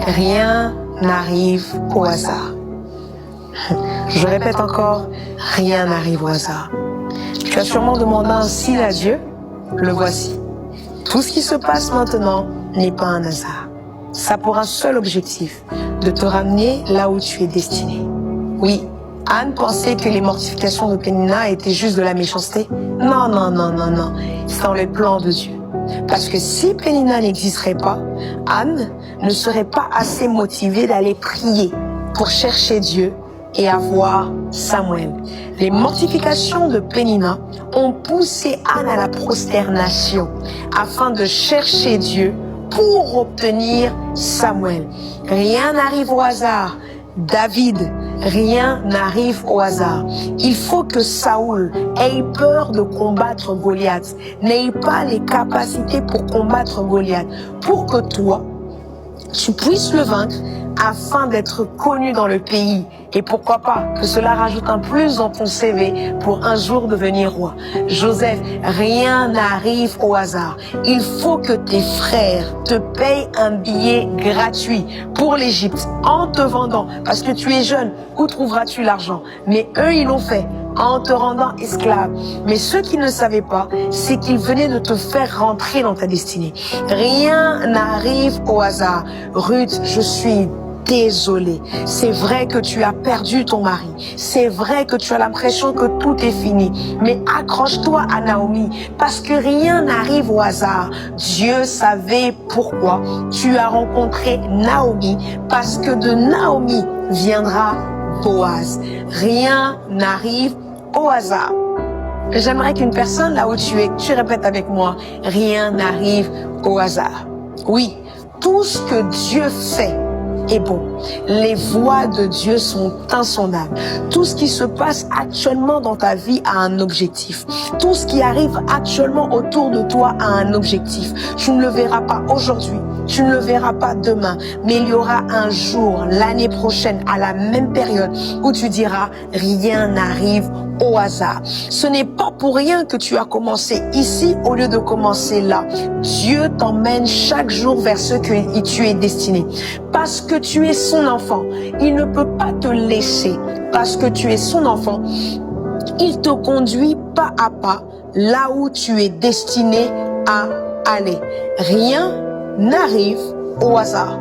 rien n'arrive au hasard. Je répète encore, rien n'arrive au hasard. Tu as sûrement demandé un signe à Dieu, le voici. Tout ce qui se passe maintenant n'est pas un hasard. Ça a pour un seul objectif, de te ramener là où tu es destiné. Oui, Anne pensait que les mortifications de Pénina étaient juste de la méchanceté. Non, non, non, non, non. C'est dans le plan de Dieu. Parce que si Pénina n'existerait pas, Anne ne serait pas assez motivée d'aller prier pour chercher Dieu et avoir Samuel. Les mortifications de Pénina ont poussé Anne à la prosternation afin de chercher Dieu pour obtenir Samuel. Rien n'arrive au hasard. David, rien n'arrive au hasard. Il faut que Saoul ait peur de combattre Goliath, n'ait pas les capacités pour combattre Goliath, pour que toi, tu puisses le vaincre afin d'être connu dans le pays. Et pourquoi pas que cela rajoute un plus dans ton CV pour un jour devenir roi. Joseph, rien n'arrive au hasard. Il faut que tes frères te payent un billet gratuit pour l'Égypte en te vendant. Parce que tu es jeune, où trouveras-tu l'argent? Mais eux, ils l'ont fait en te rendant esclave. Mais ceux qui ne savaient pas, c'est qu'ils venaient de te faire rentrer dans ta destinée. Rien n'arrive au hasard. Ruth, je suis désolée. C'est vrai que tu as perdu ton mari. C'est vrai que tu as l'impression que tout est fini. Mais accroche-toi à Naomi parce que rien n'arrive au hasard. Dieu savait pourquoi tu as rencontré Naomi parce que de Naomi viendra Boaz. Rien n'arrive au hasard. J'aimerais qu'une personne là où tu es, tu répètes avec moi, rien n'arrive au hasard. Oui, tout ce que Dieu fait est bon. Les voies de Dieu sont insondables. Tout ce qui se passe actuellement dans ta vie a un objectif. Tout ce qui arrive actuellement autour de toi a un objectif. Tu ne le verras pas aujourd'hui, tu ne le verras pas demain, mais il y aura un jour, l'année prochaine, à la même période, où tu diras, rien n'arrive au hasard. Ce n'est pas pour rien que tu as commencé ici au lieu de commencer là. Dieu t'emmène chaque jour vers ce que tu es destiné. Parce que tu es son enfant, il ne peut pas te laisser. Parce que tu es son enfant, il te conduit pas à pas là où tu es destiné à aller. Rien n'arrive au hasard.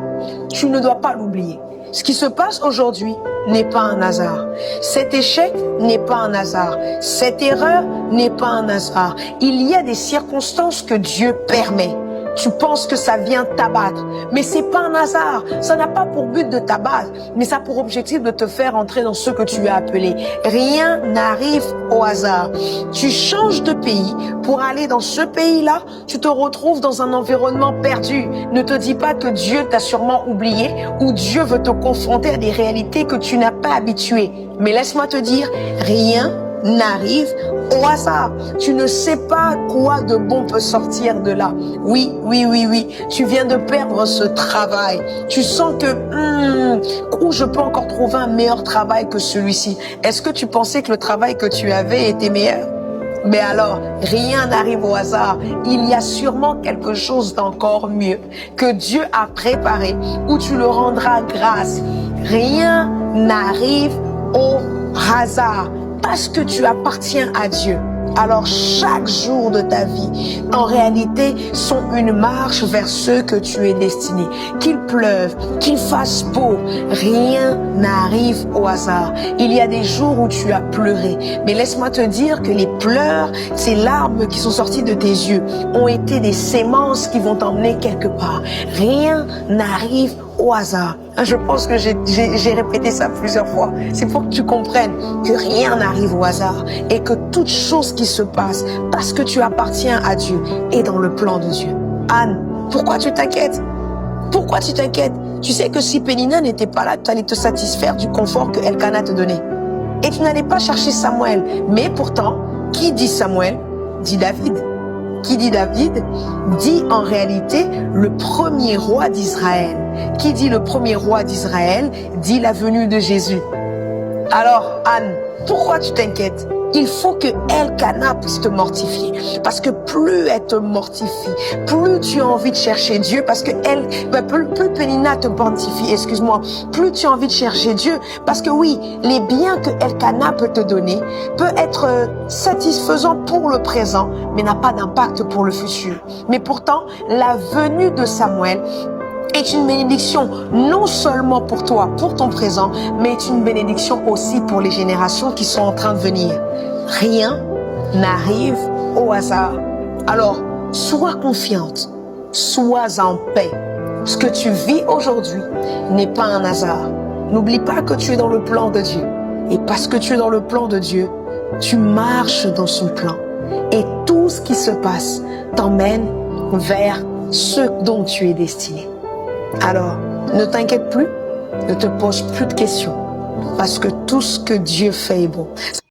Tu ne dois pas l'oublier. Ce qui se passe aujourd'hui n'est pas un hasard. Cet échec n'est pas un hasard. Cette erreur n'est pas un hasard. Il y a des circonstances que Dieu permet. Tu penses que ça vient t'abattre, mais c'est pas un hasard. Ça n'a pas pour but de t'abattre, mais ça a pour objectif de te faire entrer dans ce que tu as appelé. Rien n'arrive au hasard. Tu changes de pays pour aller dans ce pays-là, tu te retrouves dans un environnement perdu. Ne te dis pas que Dieu t'a sûrement oublié ou Dieu veut te confronter à des réalités que tu n'as pas habituées. Mais laisse-moi te dire, rien n'arrive au hasard. Tu ne sais pas quoi de bon peut sortir de là. Oui, oui, oui, oui. Tu viens de perdre ce travail. Tu sens que où je peux encore trouver un meilleur travail que celui-ci. Est-ce que tu pensais que le travail que tu avais était meilleur? Mais alors, rien n'arrive au hasard. Il y a sûrement quelque chose d'encore mieux que Dieu a préparé où tu le rendras grâce. Rien n'arrive au hasard. Parce que tu appartiens à Dieu. Alors chaque jour de ta vie, en réalité, sont une marche vers ce que tu es destiné. Qu'il pleuve, qu'il fasse beau, rien n'arrive au hasard. Il y a des jours où tu as pleuré. Mais laisse-moi te dire que les pleurs, ces larmes qui sont sorties de tes yeux, ont été des sémences qui vont t'emmener quelque part. Rien n'arrive au hasard. Je pense que j'ai répété ça plusieurs fois. C'est pour que tu comprennes que rien n'arrive au hasard et que toute chose qui se passe, parce que tu appartiens à Dieu, est dans le plan de Dieu. Anne, pourquoi tu t'inquiètes? Pourquoi tu t'inquiètes? Tu sais que si Pénina n'était pas là, tu allais te satisfaire du confort que Elkana te donnait. Et tu n'allais pas chercher Samuel. Mais pourtant, qui dit Samuel, dit David. Qui dit David, dit en réalité le premier roi d'Israël. Qui dit le premier roi d'Israël, dit la venue de Jésus. Alors, Anne, pourquoi tu t'inquiètes? il faut que Elkanah puisse te mortifier. Parce que plus elle te mortifie, plus tu as envie de chercher Dieu, parce que plus Pénina te mortifie, excuse-moi, plus tu as envie de chercher Dieu, parce que oui, les biens que Elkanah peut te donner peut être satisfaisant pour le présent, mais n'a pas d'impact pour le futur. Mais pourtant, la venue de Samuel est une bénédiction non seulement pour toi, pour ton présent, mais est une bénédiction aussi pour les générations qui sont en train de venir. Rien n'arrive au hasard. Alors, sois confiante, sois en paix. Ce que tu vis aujourd'hui n'est pas un hasard. N'oublie pas que tu es dans le plan de Dieu. Et parce que tu es dans le plan de Dieu, tu marches dans son plan. Et tout ce qui se passe t'emmène vers ce dont tu es destiné. Alors, ne t'inquiète plus, ne te pose plus de questions, parce que tout ce que Dieu fait est bon.